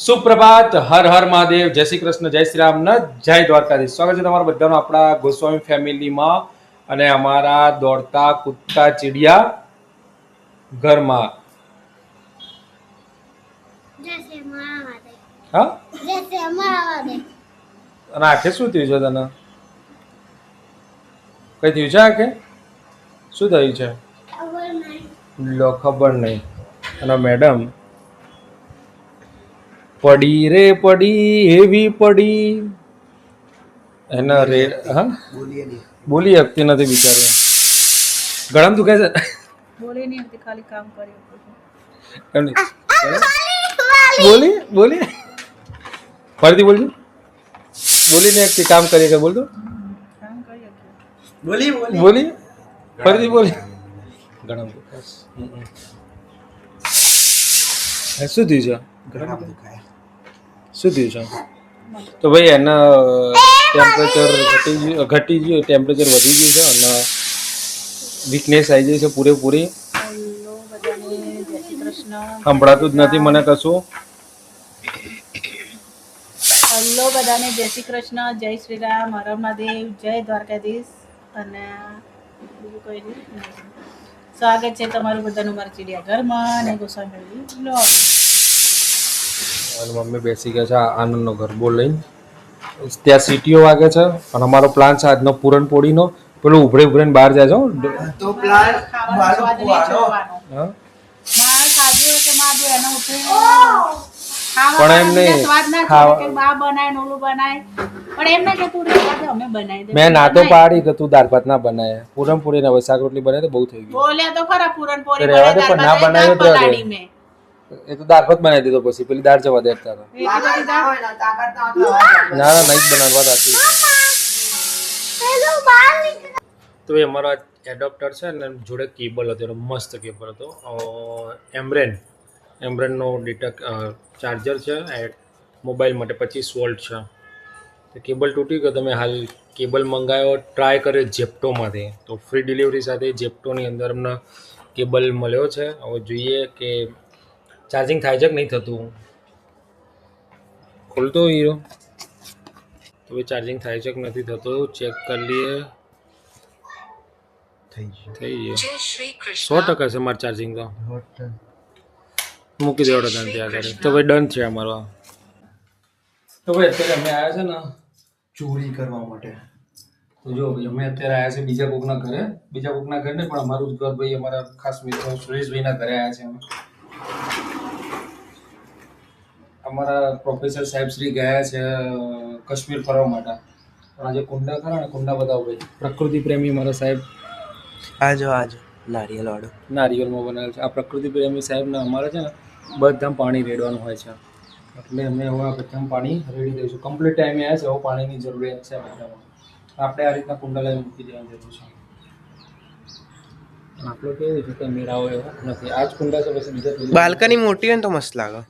સુપ્રભાત, હર હર મહાદેવ, જય શ્રી કૃષ્ણ, જય શ્રી રામ, જય દ્વારકાધીશ. સ્વાગત છે તમારા બધાનું આપણા ગોસ્વામી ફેમિલીમાં અને અમારા દોડતા કૂદતા ચીડિયા ઘરમાં. હા, અને આખે શું થયું છે તને? કઈ થયું છે આખે? શું થયું છે? લો, ખબર નહીં. અને મેડમ પડી રે પડી એવી પડી એના રે. હા, બોલી શકતી નથી બિચારી. ગળામાં દુખે છે? બોલી નહીં હતી, ખાલી કામ કર્યું. બોલી બોલી ફરીથી બોલજો. બોલી ને એકથી કામ કરીએ કે બોલતો કામ કર્યું. બોલી બોલી ફરીથી બોલી. ગળામાં દુખે છે. શું થયું છે? શું થયું છે? તો ભાઈ એના ટેમ્પરેચર ઘટી ગયું, ટેમ્પરેચર વધી ગયું છે અને વીકનેસ આવી ગઈ છે પૂરેપૂરી. હેલો બધાને, જય શ્રી કૃષ્ણ. સંભળાતું જ નથી મને કશું. હેલો બધાને, જય શ્રી કૃષ્ણ, જય શ્રી રામ, હર હર મહાદેવ, જય દ્વારકાધીશ. અને બીજું કંઈ નહીં. સ્વાગત છે તમારું બધાનું મારા ચીડિયા ઘરમાં અને ગોસ્વામી બ્લોગ. અને મમ્મી બેસી ગયા છે આનંદનો ગરબો લઈને. ત્યાં સીટીઓ વાગે છે અને અમારો પ્લાન છે આજનો પૂરણપોળીનો. પેલો ઉભરે ઉભરે બહાર જાય છે. તો પ્લાન ખાવાનો સ્વાદ નહીં જોવાનો. હા, મારે ખાધું હોય કે માં જો એનો ઉતરીને પણ એમ નહીં, સ્વાદ ના ખાવા- કે બા બનાય ને ઓલું બનાય, પણ એમ ના કે તું રહેવા દે, અમે બનાવી દે. મેં ના તો પાડી કે તું દાળ ભાત ના બનાય, પૂરણપોળી ને હવે શાક રોટલી બનાવે તો બહુ થઈ ગયું. બોલ્યા તો ખરા પૂરણપોળી તો રહેવા દે, બનાય, પણ ના દાળ ભાત બનાવ્યું તો રહેવા દે. પલાળી મેં. એ તો દાળ ભાત બનાવી દીધો, પછી પેલી દાળ જવા દેતા હતા. એટલી બધી દાળ. ના ના, નહીં જ બનાવવા દાતી. તો એ અમારો એડોપ્ટર છે ને જોડે કેબલ હતો, એનો મસ્ત કેબલ હતો. એમ્બ્રેનનો ડેટા ચાર્જર છે મોબાઈલ માટે, 25 વોલ્ટ છે. તો કેબલ તૂટી ગયો. તમે હાલ કેબલ મંગાવ્યો, ટ્રાય કર્યો જેપ્ટોમાંથી, તો ફ્રી ડિલિવરી સાથે જેપ્ટોની અંદર અમને કેબલ મળ્યો છે. હવે જોઈએ કે ચાર્જિંગ થાય છે કે નહીં થતું. ખોલતો હીરો તો ભાઈ ચાર્જિંગ થાય છે કે નથી થતું ચેક કરી લઈએ. થઈ ગયો 100% છે મારું ચાર્જિંગ. તો મૂકી દેવડો તને ત્યાં આગળ. તો ભાઈ ડન છે અમારો. તો ભાઈ અત્યારે અમે આવ્યા છે ને ચોરી કરવા માટે. તો જો ભાઈ અમે અત્યારે આવ્યા છે બીજા કોકના ઘરે. બીજા કોકના ઘરે નહીં, પણ અમારું જ ઘર ભાઈ, અમારા ખાસ મિત્રો સુરેશભાઈના ઘરે આવ્યા છે અમે. અમારા પ્રોફેસર સાહેબ શ્રી ગયા છે કાશ્મીર ફરવા માટે. પણ આજે કુંડા ખરા ને, કુંડા બતાવો ભાઈ. પ્રકૃતિ પ્રેમી મારા સાહેબ. આજો નારિયેલ વાળો નારિયેલમાં બનાવેલ છે. આ પ્રકૃતિ પ્રેમી સાહેબને અમારે છે ને બધામાં પાણી રેડવાનું હોય છે, એટલે અમે હવે બધામાં પાણી રેડી દઈશું. કમ્પ્લીટ ટાઈમે આવ્યા છે, હવે પાણીની જરૂરિયાત છે બધામાં. આપણે આ રીતના કુંડા લઈને મૂકી દેવાની જરૂર છે. આપણો કેવું છે કે મેળાવો એવો નથી. આ જ કુંડા છે, પછી બીજા બાલ્કની મોટી હોય ને તો મસ્ત લાગે.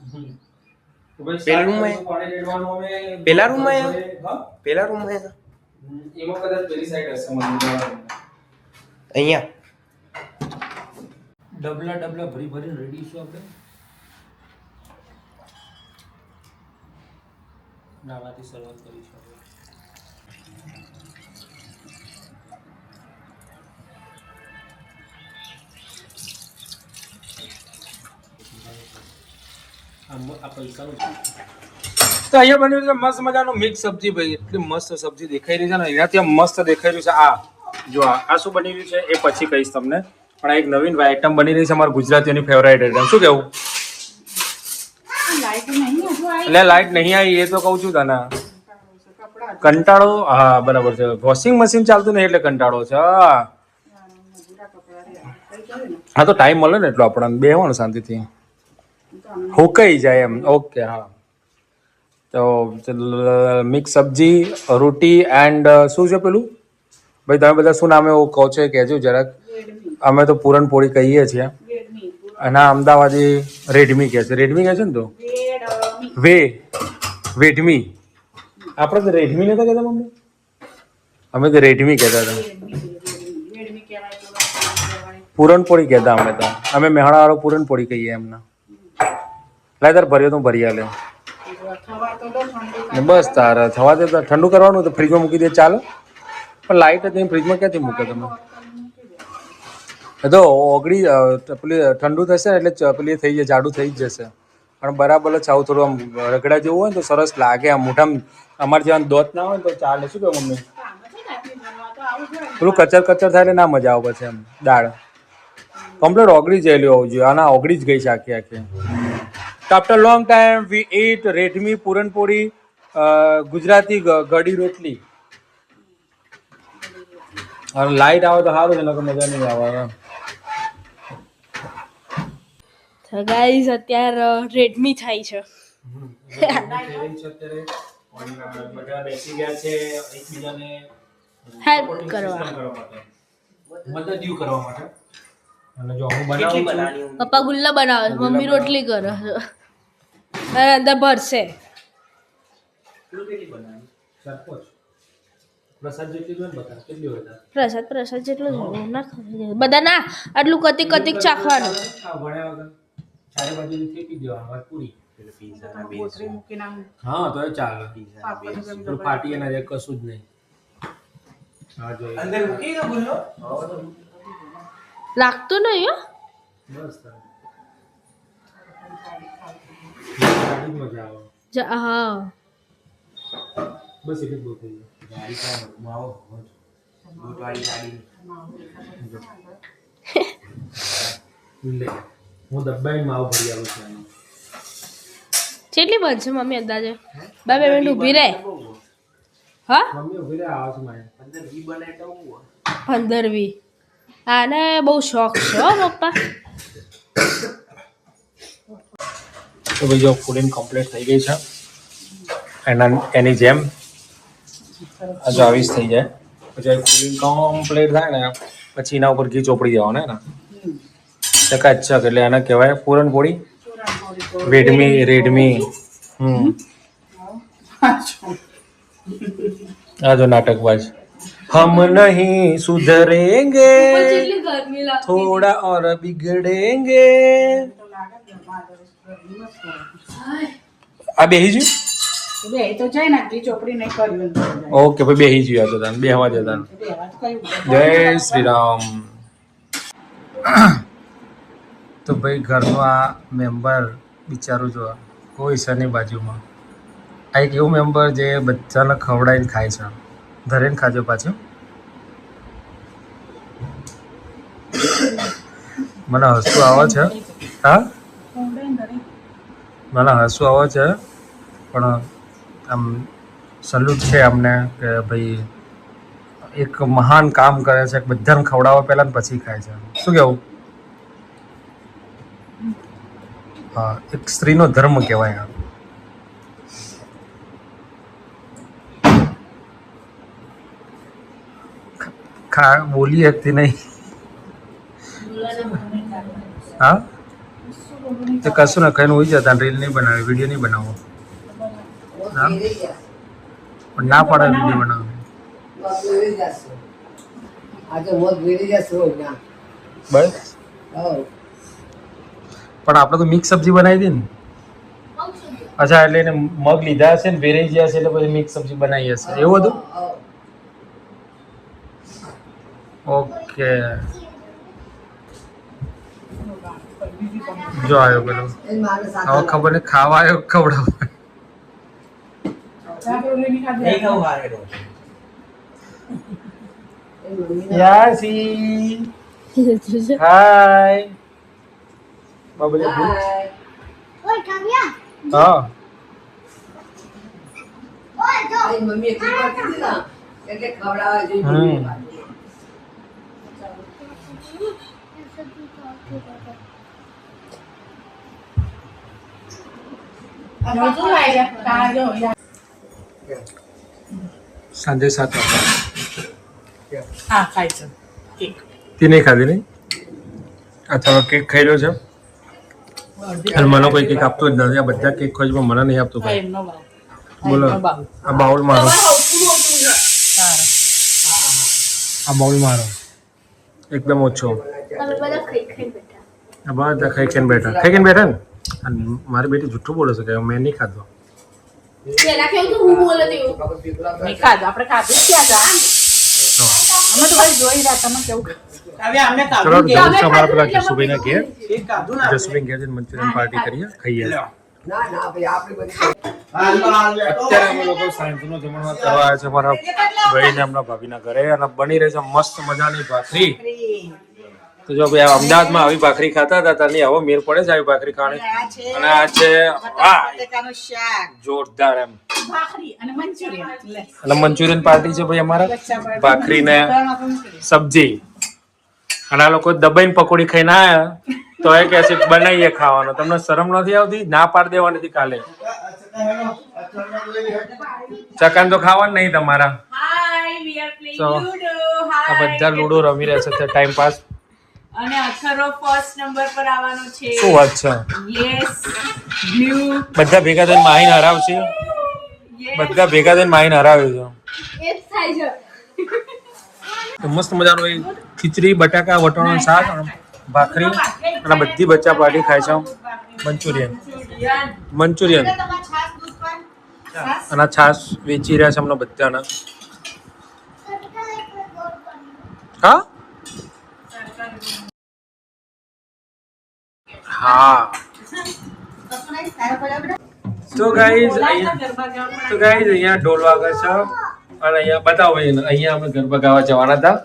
પેલા રૂમમાં પેલા રૂમમાં એમાં કદાચ પેલી સાઈડ હશે મને. અહીંયા ડબલા ભરી ભરીને રેડી છું આપણે. નાવાથી શરૂઆત કરીશું. આ પૈસાનું તો અહીંયા બન્યું છે મસ્ત મજાનું મિક્સ સબ્જી ભાઈ. એટલી મસ્ત સબ્જી દેખાઈ રહી છે ને, અહીંયાથી આમ મસ્ત દેખાઈ રહ્યું છે. આ જો આ શું બની રહ્યું છે એ પછી કહીશ તમને. પણ આ એક નવીન આઈટમ બની રહી છે, અમારા ગુજરાતીઓની ફેવરાઇટ આઈટમ. શું કેવું? એટલે લાઈટ નહીં આવી એ તો કહું છું તને. કંટાળો? હા બરાબર છે. વોશિંગ મશીન ચાલતું નહીં એટલે કંટાળો છે. હા તો ટાઈમ મળે ને એટલો આપણને બેહવાનું શાંતિથી, હુકાઈ જાય એમ. ઓકે હા. તો મિક્સ સબ્જી, રોટી એન્ડ શું છે પેલું ભાઈ, તમે બધા શું નામે એવું કહો છો એ કહેજો જરાક. અમે તો પૂરણપોળી કહીએ છીએ અને અમદાવાદી રેડમી કહે છે. રેડમી કહે છે ને તો વેડમી. આપણે તો રેડમી નતા કહેતા મમ્મી? અમે તો રેડમી કહેતા હતા. પૂરણપોળી કહેતા અમે તો. અમે મેહાણાવાળો પૂરણપોળી કહીએ એમને. લાય તાર ભર્યો તો ભરી આલે. થવા તો દો ઠંડુ ને બસ તારે થવા દે તો ઠંડુ કરવાનું તો ફ્રીજમાં મૂકી દે ચાલે. પણ લાઇટ જ નહીં, ફ્રીજમાં ક્યાંથી મૂકે તમે? એ તો ઓગળી પેલી ઠંડુ થશે ને એટલે પેલી થઈ જાય, જાડું થઈ જ જશે. પણ બરાબર જ આવું થોડું આમ રગડા જેવું હોય ને તો સરસ લાગે. આમ મોઢામાં અમારે જેવા દોત ના હોય ને તો ચાલે. શું કહું મમ્મી? પેલું કચર કચર થાય એટલે ના મજા આવે પછી એમ. દાળ કમ્પ્લીટ ઓગળી જયેલી હોવું જોઈએ. આના ઓગળી જ ગઈ છે આખી આખી. After long time we eat રેડમી પૂરણપોળી, ગુજરાતી ગળી રોટલી. અને લાઈટ આવે તો સારું છે, નકર મજા નહીં આવે. તો ગાઈઝ અત્યારે રેડમી થાય છે. બધા બેસી ગયા છે એકબીજાને હેલ્પ કરવા. મદદ કરવા માટે. અને જો હું બનાવું છું, પપ્પા ગુલ્લા બનાવે છે, મમ્મી રોટલી કરે છે અને અંદર ભરશે. પ્રસાદ જેટલી હોય ને બતા કેટલી હોય? પ્રસાદ જેટલો જ હોય, ના ખાય બધા ના. આટલું કતિક કતિક ચાખવાનું. ભણ્યા વગર ચારે બાજુ ફેંકી દેવાનું વાત પૂરી. ગોથરી મૂકીને આમ હા તો એ ચાલે. પેલું ફાટી એના જે કશું જ નહીં. હા જોઈએ અંદર મૂકી દો ગુલ્લો. લાગતું નહીં હો. બસ તારે મજા આવે. હા બસ એટલે જ બહુ થઈ ગયું. હું દબાઈને માવ ભરી આવું છું. કેટલી બનશે મમ્મી અંદાજે? 2 મિનિટ ઊભી રહે. હા મમ્મી ઉભી રહે આવાજ માં 15-20. આને બહુ શોખ છે હો પપ્પા. તો ભાઈ જો ફૂડિંગ કમ્પ્લીટ થઈ ગઈ છે. એની જેમ હજુ આવીશ થઈ જાય. પછી ફૂડિંગ કમ્પ્લીટ થાય ને પછી એના ઉપર ઘી ચોપડી દેવાનું ને ચકાચક. એટલે એને કહેવાય પૂરણપોળી રેડમી. આ જો નાટકબાજ. हम नहीं सुधरेंगे थोड़ा और बिगड़ेंगे. આ બેહી જ્યું? બે તો જઈ ને ચોપડી નહીં કર્યું. ઓકે ભાઈ બેહી જ્યું. આ તો તને બેહવા દેતા. જય શ્રી રામ. તો ભાઈ ઘરનો આ મેમ્બર બિચારું જો કોઈ છે નહીં બાજુમાં. આ એક એવું મેમ્બર જે બધાને ખવડાવીને ખાય છે. ધરેને ખાજો પાછું. મને હસવું આવે છે. હા મને હસવું આવે છે પણ આમ સલ્યુટ છે અમને કે ભાઈ એક મહાન કામ કરે છે. બધાને ખવડાવવા પહેલાં ને પછી ખાય છે. શું કહેવું? હા એક સ્ત્રીનો ધર્મ કહેવાય. બોલી હતી નહીં. હા તો કશું ના કહીને હોઈ જતા. રીલ નહીં બનાવી, વિડીયો નહીં બનાવો. પણ ના પાડે વિડીયો બનાવો. બસ પણ આપણે તો મિક્સ સબ્જી બનાવી હતી ને. અચ્છા એટલે એને મગ લીધા હશે ને વેરાઈ ગયા હશે એટલે પછી મિક્સ સબ્જી બનાવી હશે એવું હતું. ઓકે જો આવ્યો પેલો. હવે ખબર નહીં ખાવા આવ્યો ખવડાવવા. યાસી હાય બાબલે હા સાંજે 7 વાગે. હા ખાય છે કેક. તે નહીં ખાધી નહીં? અથવા કેક ખાઈ રહ્યો છે. અને મને કોઈ કેક આપતો જ નથી. આ બધા કેક ખાઈ પણ મને નહીં આપતો ભાઈ. બોલો આ બાઉલ મારો. આ બાઉલ મારો એકદમ ઓછો. આ બધા ખાઈ ખાઈને બેઠા. ખાઈ ખાઈને બેઠા ને. અને મારી બેટી જુઠ્ઠું બોલે છે કે મેં નહીં ખાધો. પેલા કેવું તું હું બોલે તેવું નહીં ખાધું આપણે ખાધું જ ક્યાં જા અમે તો ખાલી જોઈ રહ્યા તમે કેવું હવે અમને ચલો ખાધું કે જવું છે અમારા પેલા જસુભાઈના ઘેર. જસુભાઈ ઘેર જઈને મંચુરિયન પાર્ટી કરીએ, ખાઈએ. અત્યારે અમે લોકો સાંજનો જમણવાર કરવા આવ્યા છે અમારા ભાઈ ને એમના ભાભીના ઘરે, અને બની રહી છે મસ્ત મજાની ભાખરી. તો જો ભાઈ આ અમદાવાદમાં આવી ભાખરી ખાતા હતા ત્યાંની હવે મેર પડે છે આવી ભાખરી ખાવાની. અને આ છે બટાકાનું શાક જોરદાર એમ. ભાખરી અને મંચુરિયન લે અને મંચુરિયન પાર્ટી છે ભાઈ અમારા, ભાખરી ને સબ્જી. અને આ લોકો દબાઈને પકોડી ખાઈને આયા તો એ કહે છે બનાવીએ ખાવાનો. તમને શરમ નથી આવતી? ના પાડી દેવાની હતી કાલે. ચકાન તો ખાવાનું નહીં તમારા. Hi we are playing So, Ludo આ બધા લૂડો રમી રહ્યા છે ટાઈમ પાસ. અને અથરો ફર્સ્ટ નંબર પર આવવાનો છે શું વાત છે? યસ બ્લુ બધા ભેગા થઈને માહીને હરાવશે. બધા ભેગા થઈને માહીને હરાવે છે. એ જ થાય છે તો મસ્ત મજાનું એ ખીચડી, બટાકા, વટાણાનું શાક, ભાખરી અને બધી બચ્ચા પાર્ટી ખાય છે મંચુરિયન. મંચુરિયન અને છાશ વેચી રહ્યા છે અમને બધાને. હા હા તો ગાઈઝ અહીંયા ઢોલ વાગે છે અને અહીંયા બતાવો અહીંયા અમે ગરબા ગાવા જવાના હતા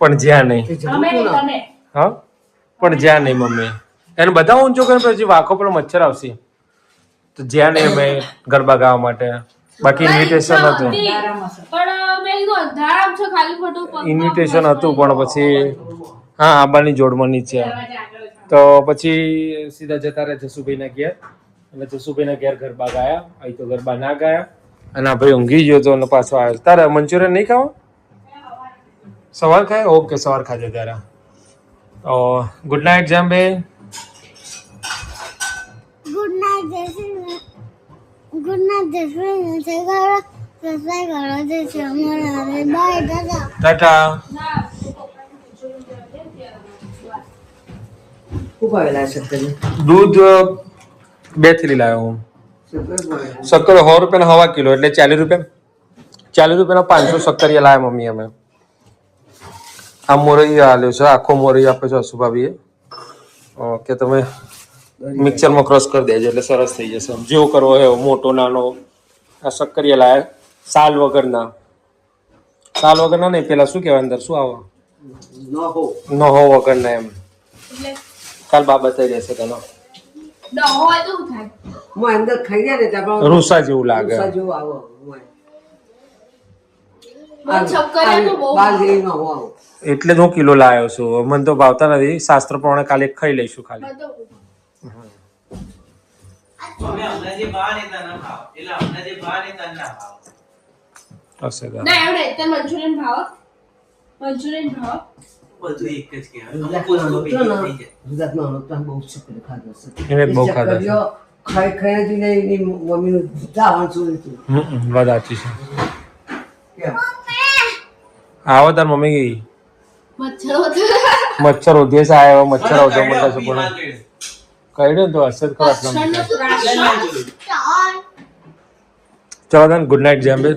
પણ જ્યાં નહીં. હા પણ જ્યાં નહીં મમ્મી. એને બતાવો ઊંચો કરીને પછી વાંકો પર મચ્છર આવશે. તો જ્યાં નહીં અમે ગરબા ગાવા માટે. બાકી ઇન્વિટેશન હતું. પણ મેં કીધું અંધારામ છે ખાલી ખોટું ઇન્વિટેશન હતું પણ પછી હા આબાની જોડવાની છે. તો પછી સીધા જતા રહ્યા જસુભાઈના ઘેર. અને જસુભાઈના ઘેર ગરબા ગાયા. અહીં તો ગરબા ના ગાયા. અને આ ભાઈ ઊંઘી ગયો તો અને પાછો આવ્યો. તારે મંચુરિયન નહીં ખાવા? સવાર ખાય? ઓકે સવાર ખાજે તારે. તો ગુડ નાઇટ જામભાઈ. ગુડ નાઇટ જય ગુડ નાઇટ જય સબસ્ક્રાઇબ કરો જય અમારા બાય દાદા ટાટા. દૂધ 2 થેલી લાવ્યો હું. શક્કર 100 રૂપિયાના હવા કિલો એટલે 40 રૂપિયા. 40 રૂપિયાના 500 શક્કરિયા લાવ્યા મમ્મી અમે. આ મોરૈયો આલ્યો છે, આખો મોરૈયો આપે છે અશુભાભીએ. કે તમે મિક્સરમાં ક્રશ કરી દેજો એટલે સરસ થઈ જશે. જેવો કરવો હોય એવો, મોટો નાનો. આ શક્કરિયા લાવ્યા સાલ વગરના. સાલ વગરના નહીં, પેલા શું કહેવાય અંદર શું આવે? નહો વગરના એમ. કાલ બા બતાવી દેશે તને. દહો હોય તો શું થાય? હું અંદર ખાઈ ગયા ને ત્યાં રૂસા જેવું લાગે. જેવું આવો છક્કરિયા તો બહુ બાર જેવી આવો એટલે જ હું કિલો લાવ્યો છું. મને તો ભાવતા નથી. શાસ્ત્ર પ્રમાણે કાલે એક ખાઈ લઈશું ખાલી. હશે તારે. ના એવું નહીં તને મંચુરિયન ભાવ મંચુરિયન ભાવ ગુજરાતમાં બહુ શક્કર ખાધો છે. એને બહુ ખાધા છે. ખાઈ ખાઈને જ એની મમ્મીનું દાવણ ચોરી હતું. વાત સાચી છે. કેમ? આવો તાર મમ્મી ગઈ. મચ્છર મચ્છર ઓધે છે આવ્યો. મચ્છર ઓધો મળતા છે પણ કઈ તો હશે જ ખરા. ચલો then ગુડ નાઇટ જેમ્બે.